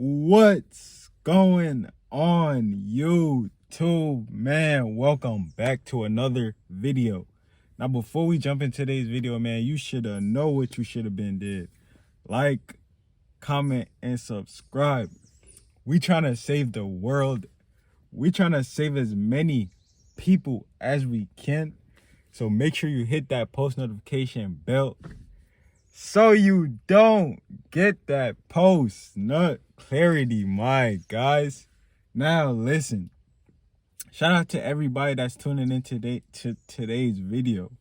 What's going on, YouTube, man? Welcome back to another video. Now, before we jump into today's video, man, you should have know what you should have been did. Like, comment, and subscribe. We trying to save the world. We trying to save as many people as we can. So make sure you hit that post notification bell so you don't get that post nut clarity, my guys. Now listen, shout out to everybody that's tuning in today to today's video.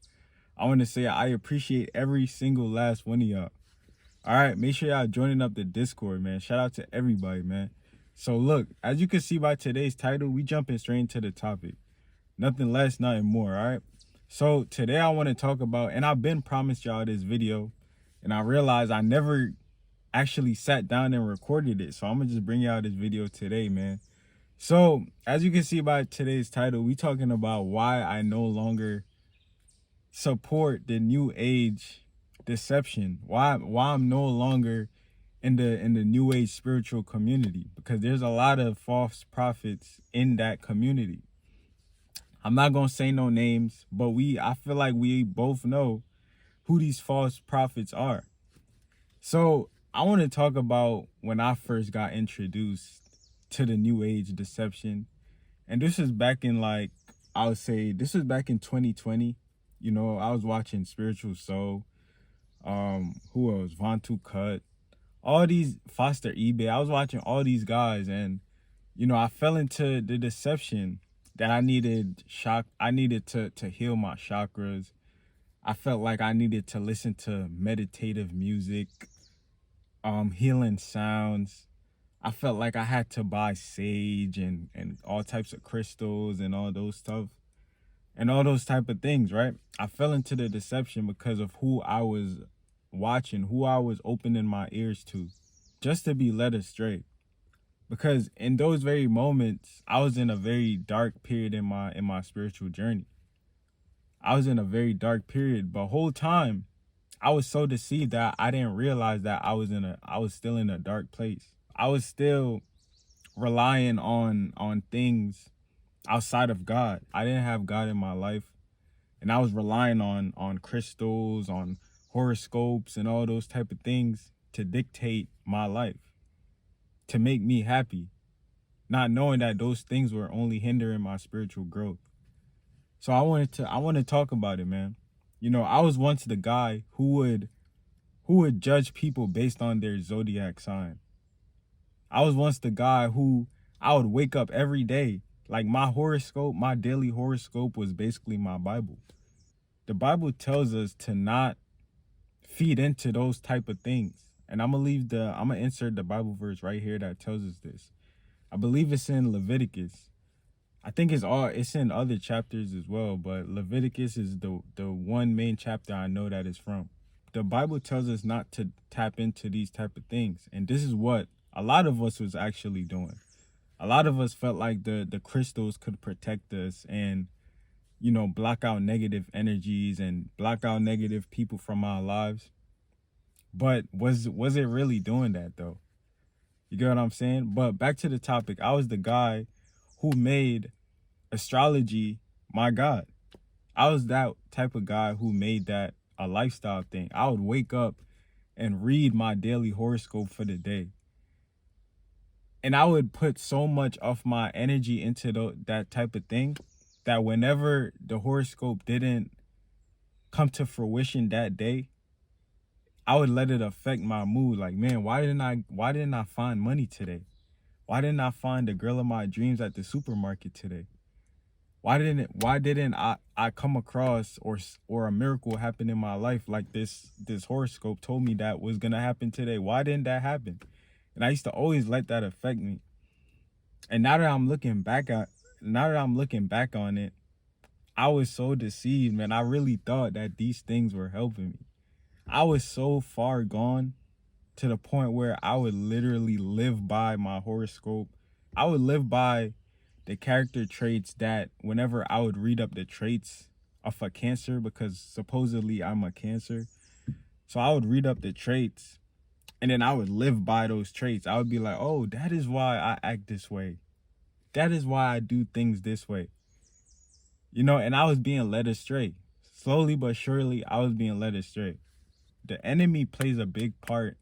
I want to say I appreciate every single last one of y'all. All right, make sure y'all joining up the Discord, man. Shout out to everybody, man. So look, as you can see by today's title, we jumping straight into the topic. Nothing less, nothing more, all right? So today I want to talk about, and I've been promised y'all this video, and I realized I never actually sat down and recorded it. So I'm going to just bring y'all this video today, man. So as you can see by today's title, we talking about why I no longer support the new age deception. Why I'm no longer in the new age spiritual community, because there's a lot of false prophets in that community. I'm not going to say no names, but I feel like we both know who these false prophets are. So I want to talk about when I first got introduced to the new age deception. And this is back in, like, I would say this was back in 2020. You know, I was watching Spiritual Soul. Who else? Vantu Cut. All these Foster eBay. I was watching all these guys, and, you know, I fell into the deception that I needed to heal my chakras. I felt like I needed to listen to meditative music, healing sounds. I felt like I had to buy sage and all types of crystals and all those stuff and all those type of things, right? I fell into the deception because of who I was watching, who I was opening my ears to, just to be led astray. Because in those very moments, I was in a very dark period in my spiritual journey. I was in a very dark period, but whole time I was so deceived that I didn't realize that I was still in a dark place. I was still relying on things outside of God. I didn't have God in my life, and I was relying on crystals, on horoscopes, and all those type of things to dictate my life, to make me happy, not knowing that those things were only hindering my spiritual growth. So I want to talk about it, man. You know, I was once the guy who would judge people based on their zodiac sign. I was once the guy who I would wake up every day. Like, my horoscope, my daily horoscope was basically my Bible. The Bible tells us to not feed into those type of things. And I'm going to insert the Bible verse right here that tells us this. I believe it's in Leviticus. I think it's in other chapters as well, but Leviticus is the one main chapter I know that is from. The Bible tells us not to tap into these type of things. And this is what a lot of us was actually doing. A lot of us felt like the crystals could protect us and, you know, block out negative energies and block out negative people from our lives. But was it really doing that, though? You get what I'm saying? But back to the topic. I was the guy who made astrology my God. I was that type of guy who made that a lifestyle thing. I would wake up and read my daily horoscope for the day. And I would put so much of my energy into that type of thing that whenever the horoscope didn't come to fruition that day, I would let it affect my mood. Like, man, why didn't I find money today? Why didn't I find the girl of my dreams at the supermarket today? Why didn't I come across or a miracle happen in my life like this horoscope told me that was gonna happen today? Why didn't that happen? And I used to always let that affect me. And now that I'm looking back on it, I was so deceived, man. I really thought that these things were helping me. I was so far gone to the point where I would literally live by my horoscope. I would live by the character traits that whenever I would read up the traits of a Cancer, because supposedly I'm a Cancer. So I would read up the traits And then I would live by those traits. I would be like, oh, that is why I act this way. That is why I do things this way. You know, and I was being led astray. Slowly but surely, I was being led astray. The enemy plays a big part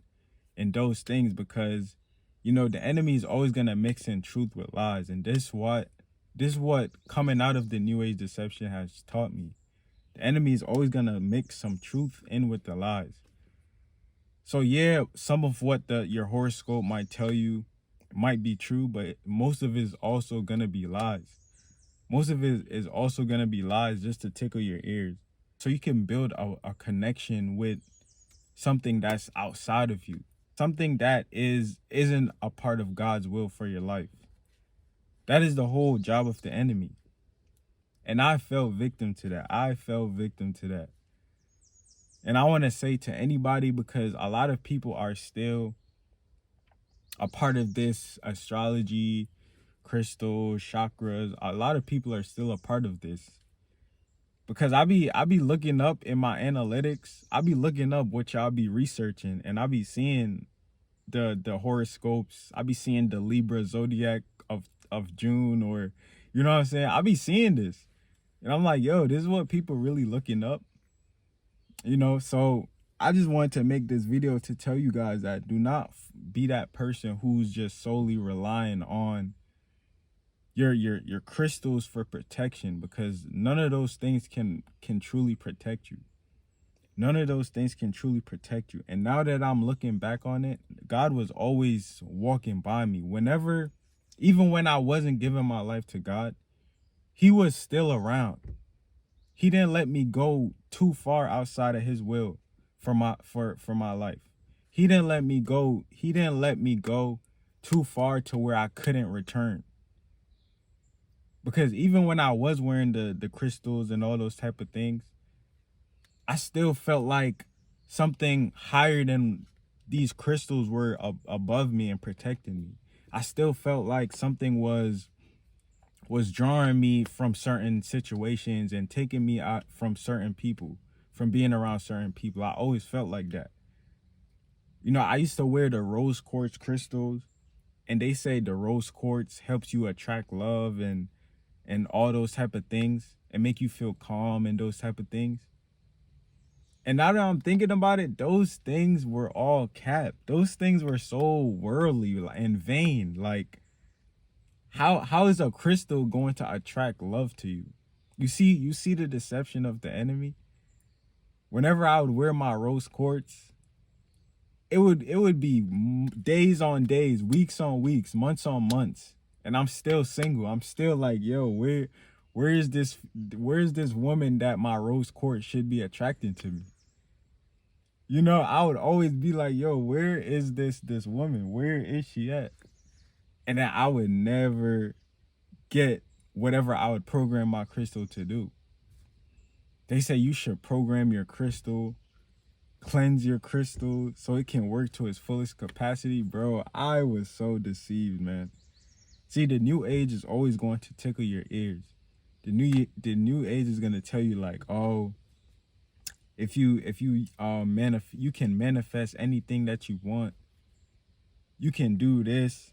in those things because, you know, the enemy is always going to mix in truth with lies. And this is what coming out of the New Age deception has taught me. The enemy is always going to mix some truth in with the lies. So yeah, some of what your horoscope might tell you might be true, but most of it is also going to be lies. Most of it is also going to be lies just to tickle your ears. So you can build a connection with something that's outside of you. Something that isn't a part of God's will for your life. That is the whole job of the enemy. And I fell victim to that. And I want to say to anybody, because a lot of people are still a part of this astrology, crystals, chakras. A lot of people are still a part of this. Because I be looking up in my analytics, I be looking up what y'all be researching, and I be seeing the horoscopes. I be seeing the Libra zodiac of June, or you know what I'm saying? I be seeing this. And I'm like, yo, this is what people really looking up. You know, so I just wanted to make this video to tell you guys that do not be that person who's just solely relying on your crystals for protection, because none of those things can truly protect you. None of those things can truly protect you. And now that I'm looking back on it, God was always walking by me. Even when I wasn't giving my life to God, he was still around. He didn't let me go too far outside of his will for my life. He didn't let me go too far to where I couldn't return. Because even when I was wearing the crystals and all those type of things, I still felt like something higher than these crystals were above me and protecting me. I still felt like something was drawing me from certain situations and taking me out from certain people, from being around certain people. I always felt like that. You know, I used to wear the rose quartz crystals, and they say the rose quartz helps you attract love and all those type of things and make you feel calm and those type of things. And now that I'm thinking about it, those things were all cap. Those things were so worldly and vain. Like, how is a crystal going to attract love to you? You see the deception of the enemy? Whenever I would wear my rose quartz, it would be days on days, weeks on weeks, months on months, and I'm still single. I'm still like, yo, where is this woman that my rose quartz should be attracting to me? You know, I would always be like, yo, where is this woman? Where is she at? And then I would never get whatever I would program my crystal to do. They say you should program your crystal, cleanse your crystal so it can work to its fullest capacity. Bro, I was so deceived, man. See, the new age is always going to tickle your ears. The new age is going to tell you like, oh, if you you can manifest anything that you want. You can do this.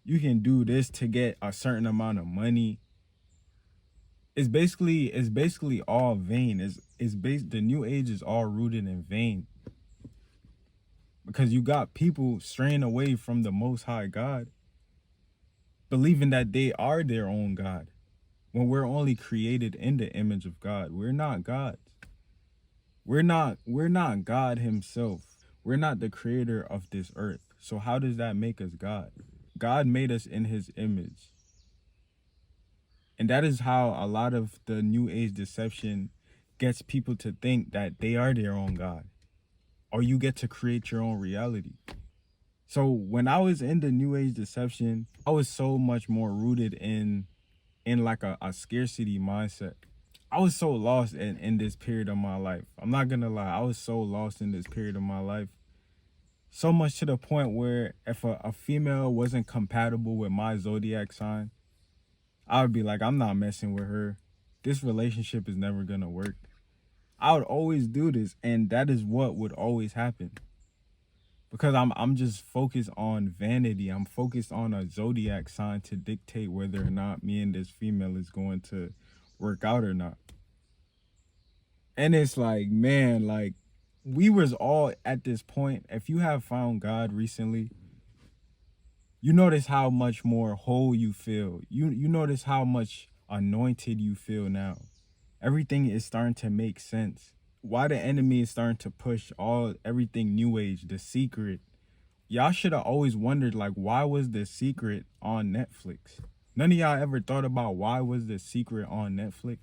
You can do this to get a certain amount of money. It's basically all vain. The new age is all rooted in vain. Because you got people straying away from the Most High God, believing that they are their own God, when we're only created in the image of God. We're not gods. We're not God himself. We're not the creator of this earth. So how does that make us God? God made us in his image. And that is how a lot of the new age deception gets people to think that they are their own God, or you get to create your own reality. So when I was in the new age deception, I was so much more rooted in like a scarcity mindset. I was so lost in this period of my life. I'm not gonna lie, I was so lost in this period of my life. So much to the point where if a female wasn't compatible with my zodiac sign, I would be like, I'm not messing with her. This relationship is never gonna work. I would always do this, and that is what would always happen. because I'm just focused on vanity. I'm focused on a zodiac sign to dictate whether or not me and this female is going to work out or not. And it's like, man, like we was all at this point. If you have found God recently, you notice how much more whole you feel. You notice how much anointed you feel now. Everything is starting to make sense. Why the enemy is starting to push everything new age, The Secret. Y'all should have always wondered, like, why was The Secret on Netflix? None of y'all ever thought about why was The Secret on Netflix?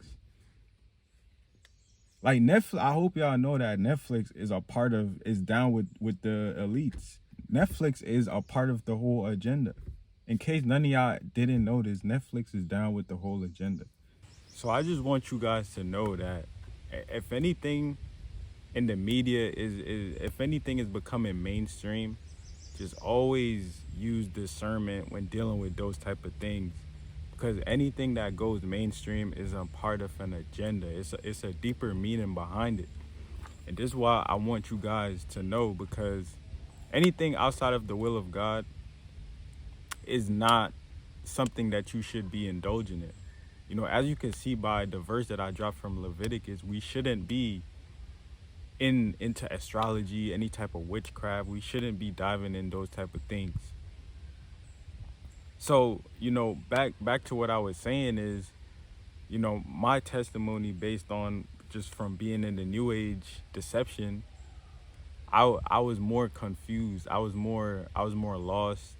Like Netflix, I hope y'all know that Netflix is down with the elites. Netflix is a part of the whole agenda. In case none of y'all didn't notice, Netflix is down with the whole agenda. So I just want you guys to know that if anything in the media if anything is becoming mainstream, just always use discernment when dealing with those type of things, because anything that goes mainstream is a part of an agenda. It's a deeper meaning behind it, and this is why I want you guys to know, because anything outside of the will of God is not something that you should be indulging in. You know, as you can see by the verse that I dropped from Leviticus, we shouldn't be into astrology, any type of witchcraft. We shouldn't be diving in those type of things. So, you know, back to what I was saying is, you know, my testimony based on just from being in the new age deception, I was more confused. I was more lost.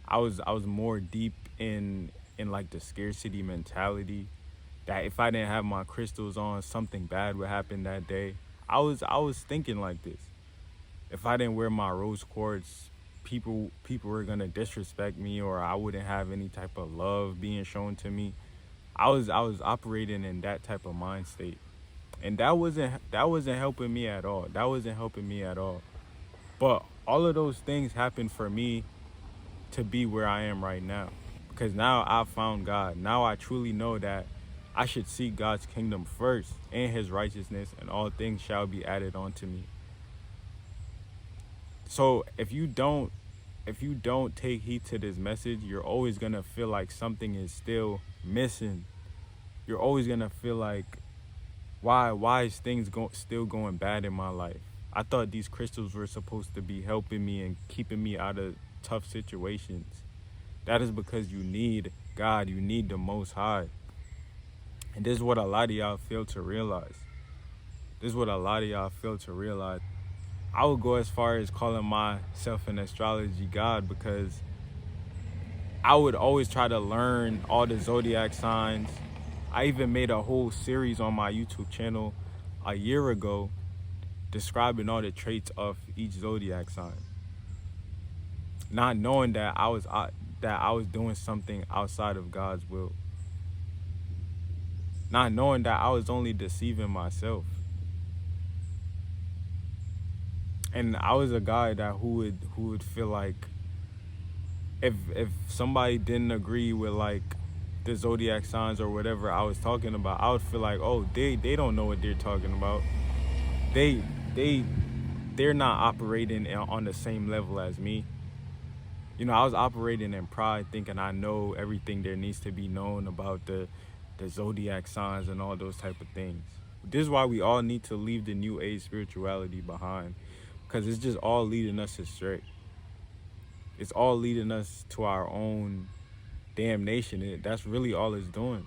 I was more deep in like the scarcity mentality, that if I didn't have my crystals on, something bad would happen that day. I was thinking like this. If I didn't wear my rose quartz, people were gonna disrespect me, or I wouldn't have any type of love being shown to me. I was operating in that type of mind state, and that wasn't helping me at all. That wasn't helping me at all. But all of those things happened for me to be where I am right now, because now I've found God. Now I truly know that I should seek God's kingdom first and his righteousness, and all things shall be added onto me. So if you don't take heed to this message, you're always gonna feel like something is still missing. You're always gonna feel like, why is things still going bad in my life? I thought these crystals were supposed to be helping me and keeping me out of tough situations. That is because you need God, you need the Most High. And this is what a lot of y'all fail to realize. I would go as far as calling myself an astrology god, because I would always try to learn all the zodiac signs. I even made a whole series on my YouTube channel a year ago describing all the traits of each zodiac sign, not knowing that I was doing something outside of God's will, not knowing that I was only deceiving myself. And I was a guy who would feel like if somebody didn't agree with like the zodiac signs or whatever I was talking about, I would feel like, oh, they don't know what they're talking about. They're not operating on the same level as me. You know, I was operating in pride, thinking I know everything there needs to be known about the zodiac signs and all those type of things. This is why we all need to leave the new age spirituality behind, because it's just all leading us astray. It's all leading us to our own damnation. That's really all it's doing.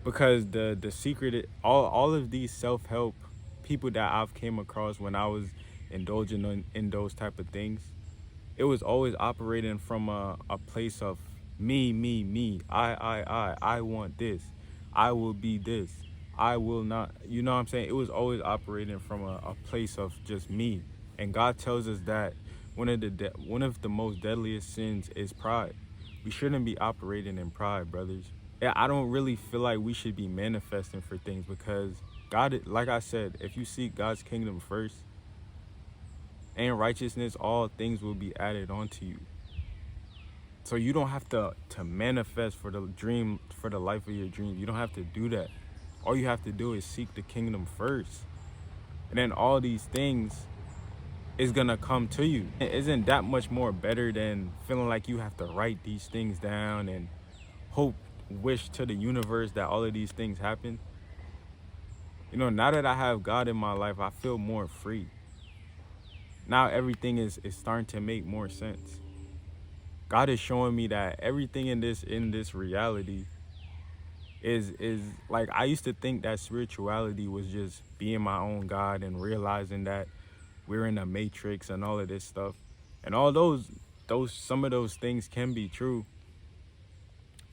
Because the secret, all of these self-help people that I've came across when I was indulging in those type of things, it was always operating from a place of me, I want this, I will be this, I will not, you know what I'm saying? It was always operating from a place of just me. And God tells us that one of the most deadliest sins is pride. We shouldn't be operating in pride, brothers. Yeah, I don't really feel like we should be manifesting for things, because God, like I said, if you seek God's kingdom first and righteousness, all things will be added onto you. So you don't have to manifest for the dream, for the life of your dreams. You don't have to do that. All you have to do is seek the kingdom first. And then all these things is gonna come to you. Isn't that much more better than feeling like you have to write these things down and hope, wish to the universe that all of these things happen? You know, now that I have God in my life, I feel more free. Now everything is starting to make more sense. God is showing me that everything in this reality is like, I used to think that spirituality was just being my own God and realizing that we're in a matrix and all of this stuff. And all those some of those things can be true.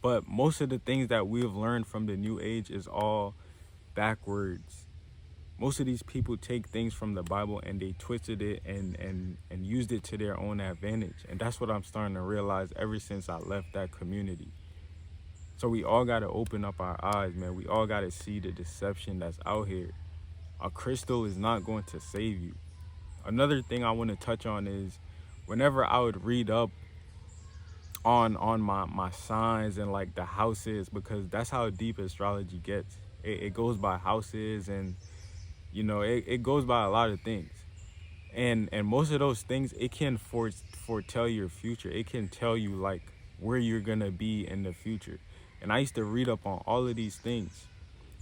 But most of the things that we've learned from the new age is all backwards. Most of these people take things from the Bible and they twisted it and used it to their own advantage. And that's what I'm starting to realize ever since I left that community. So we all got to open up our eyes, man. We all got to see the deception that's out here. A crystal is not going to save you. Another thing I want to touch on is whenever I would read up on my signs and like the houses, because that's how deep astrology gets. It goes by houses, and you know, it goes by a lot of things. And most of those things, it can foretell your future. It can tell you like where you're gonna be in the future. And I used to read up on all of these things.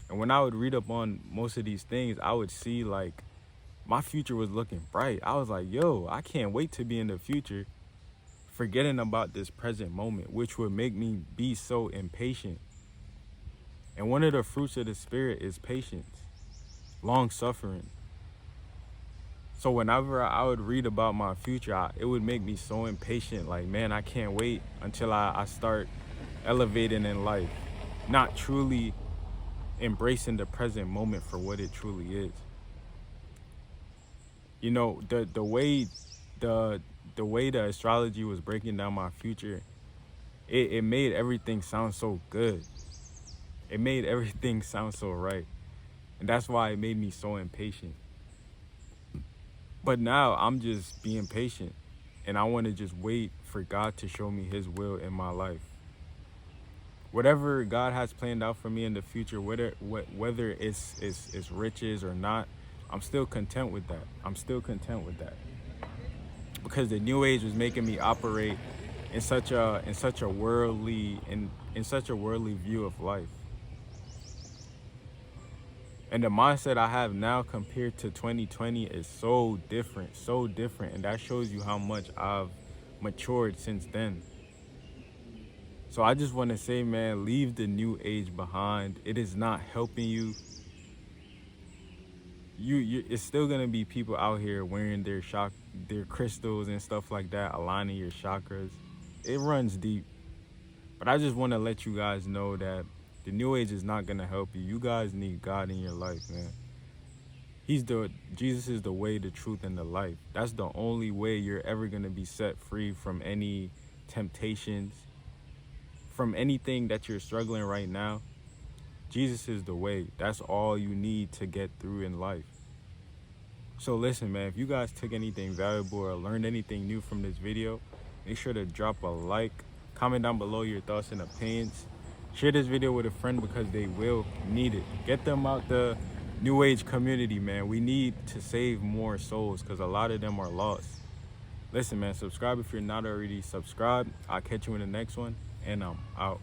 And when I would read up on most of these things, I would see like my future was looking bright. I was like, yo, I can't wait to be in the future, forgetting about this present moment, which would make me be so impatient. And one of the fruits of the spirit is patience, long suffering. So whenever I would read about my future, it would make me so impatient. Like, man, I can't wait until I start elevating in life, not truly embracing the present moment for what it truly is. You know, the way the astrology was breaking down my future, it made everything sound so good. It made everything sound so right. And that's why it made me so impatient. But now I'm just being patient, and I want to just wait for God to show me his will in my life. Whatever God has planned out for me in the future, whether it's riches or not, I'm still content with that. I'm still content with that. Because the new age was making me operate in such a worldly view of life. And the mindset I have now compared to 2020 is so different. And that shows you how much I've matured since then. So I just want to say, man, leave the new age behind. It is not helping you. It's still going to be people out here wearing their crystals and stuff like that, aligning your chakras. It runs deep. But I just want to let you guys know that the new age is not going to help you. You guys need God in your life, man. Jesus is the way, the truth, and the life. That's the only way you're ever going to be set free from any temptations, from anything that you're struggling right now. Jesus is the way. That's all you need to get through in life. So listen, man, if you guys took anything valuable or learned anything new from this video, make sure to drop a like, comment down below your thoughts and opinions. Share this video with a friend because they will need it. Get them out the new age community, man. We need to save more souls because a lot of them are lost. Listen, man, subscribe if you're not already subscribed. I'll catch you in the next one, and I'm out.